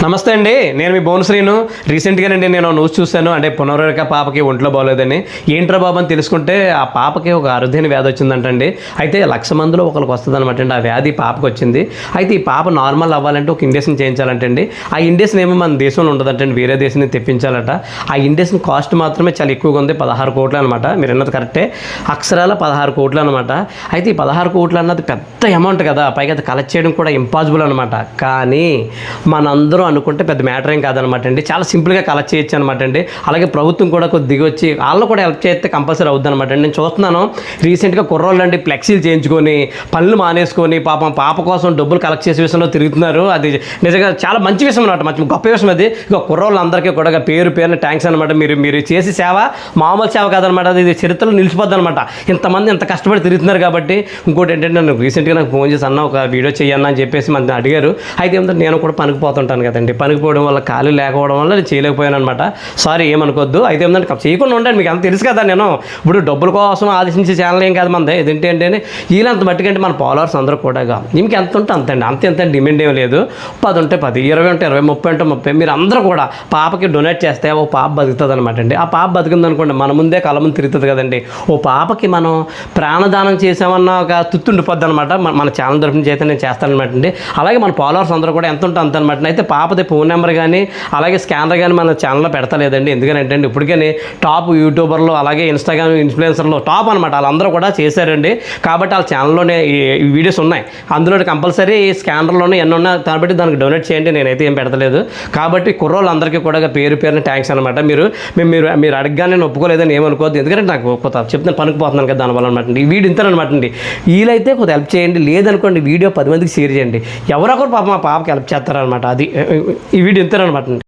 నమస్తే అండి, నేను మీ బోనశ్రీను. రీసెంట్గానండి నేను న్యూస్ చూశాను. అంటే పునర్విక పాపకి ఒంట్లో బాగోలేదని. ఏంట్రా బాబు అని తెలుసుకుంటే ఆ పాపకి ఒక అరుదైన వ్యాధి వచ్చిందంటండి. అయితే 1,00,000 మందిలో ఒకరికి వస్తుంది అనమాట అండి. ఆ వ్యాధి పాపకి వచ్చింది. అయితే ఈ పాప నార్మల్ అవ్వాలంటే ఒక ఇంజెక్షన్ చేయించాలంటండి. ఆ ఇంజెక్షన్ ఏమో మన దేశంలో ఉండదంటండి, వేరే దేశం నుంచి తెప్పించాలట. ఆ ఇంజెక్షన్ కాస్ట్ మాత్రమే చాలా ఎక్కువగా ఉంది, 16 కోట్లు అనమాట. మీరు అన్నది కరెక్టే, అక్షరాల 16 కోట్లు అనమాట. అయితే ఈ 16 కోట్లు అన్నది పెద్ద అమౌంట్ కదా, పైగా అది కలెక్ట్ చేయడం కూడా ఇంపాసిబుల్ అనమాట. కానీ మనందరూ అనుకుంటే పెద్ద మ్యాటర్ ఏం కాదనమాట అండి, చాలా సింపుల్గా కలెక్ట్ చేయొచ్చు అనమాట అండి. అలాగే ప్రభుత్వం కూడా కొద్ది దిగి వచ్చి వాళ్ళు కూడా హెల్ప్ చేస్తే కంపల్సరీ అవుద్ది అనమాట అండి. నేను చూస్తున్నాను రీసెంట్గా కుర్రోళ్ళు అండి ఫ్లెక్సీలు చేయించుకొని పనులు మానేసుకొని పాప కోసం డబ్బులు కలెక్ట్ చేసే విషయంలో తిరుగుతున్నారు. అది నిజంగా చాలా మంచి విషయం అనమాట, మంచి గొప్ప విషయం అది. ఇక కుర్రోళ్ళందరికీ కూడా పేరున థ్యాంక్స్ అనమాట. మీరు చేసే సేవ మామూలు సేవ కాదనమాట, అది చరిత్రలో నిలిచిపోద్ది అనమాట. ఇంతమంది ఎంత కష్టపడి తిరుగుతున్నారు కాబట్టి. ఇంకోటి ఏంటంటే నాకు రీసెంట్గా నాకు ఫోన్ చేసి అన్న ఒక వీడియో చేయన్నా అని చెప్పేసి మన అడిగారు. అయితే ఏమంటే నేను కూడా పనికి పోతుంటాను కదండి, పనికి పోవడం వల్ల ఖాళీ లేకపోవడం వల్ల నేను చేయలేకపోయాను అనమాట. సారీ ఏమనుకోద్దు. అయితే ఏమంటే చేయకుండా ఉండండి, మీకు అంత తెలుసు కదా. నేను ఇప్పుడు డబ్బుల కోసం ఆలోచించే ఛానల్ ఏం కాదు మనది. ఇదేంటి అంటే వీళ్ళంత మట్టుకంటే మన ఫాలోవర్స్ అందరూ కూడా ఇంక ఎంత ఉంటే అంత అండి, ఎంత డిమాండ్ ఏం లేదు. 10 ఉంటే 10, 20 ఉంటే 20, 30 ఉంటే 30. మీరు అందరూ కూడా పాపకి డొనేట్ చేస్తే ఓ పాప బతుకుతుంది అనమాట అండి. ఆ పాప బతుకుంది అనుకోండి, మన ముందే కళ్ళ ముందు తిరుగుతుంది కదండి. ఓ పాపకి మనం ప్రాణదానం చేసామన్న ఒక తుత్తుండిపోద్ది అనమాట. మన ఛానల్ తరఫు నుంచి అయితే నేను చేస్తానమాట అండి. అలాగే మన ఫాలోవర్స్ అందరూ కూడా ఎంత ఉంటే అంత అనమాట. అయితే పాపది ఫోన్ నెంబర్ కానీ అలాగే స్కానర్ కానీ మన ఛానల్లో పెడతలేదండి. ఎందుకంటే ఇప్పటికీ టాప్ యూట్యూబర్లు అలాగే ఇన్స్టాగ్రామ్ ఇన్ఫ్లుయెన్సర్లు టాప్ అనమాట, వాళ్ళందరూ కూడా చేశారండి. కాబట్టి వాళ్ళ ఛానల్లోనే ఈ వీడియోస్ ఉన్నాయి, అందులో కంపల్సరీ స్కానర్లోనే ఎన్ని ఉన్నా కాబట్టి దానికి డొనేట్ చేయండి. నేనైతే ఏం పెడతలేదు. కాబట్టి కుర్రోళ్ళందరికీ కూడా పేరున థ్యాంక్స్ అనమాట. మీరు అడగగానే నేను ఒప్పుకోలేదని ఏమనుకోవద్దు, ఎందుకంటే నాకు చెప్తాను పనికి పోతున్నాను కదా దానివల్ల అనమాట. ఈ వీడియో ఇంతనమాట అండి. వీలైతే కొద్దిగా హెల్ప్ చేయండి, లేదనుకోండి వీడియో 10 మందికి షేర్ చేయండి. ఎవరొకరు పాప మా పాపకి హెల్ప్ చేస్తారనమాట. అది ఈ వీడియో ఇంతనమాట అండి.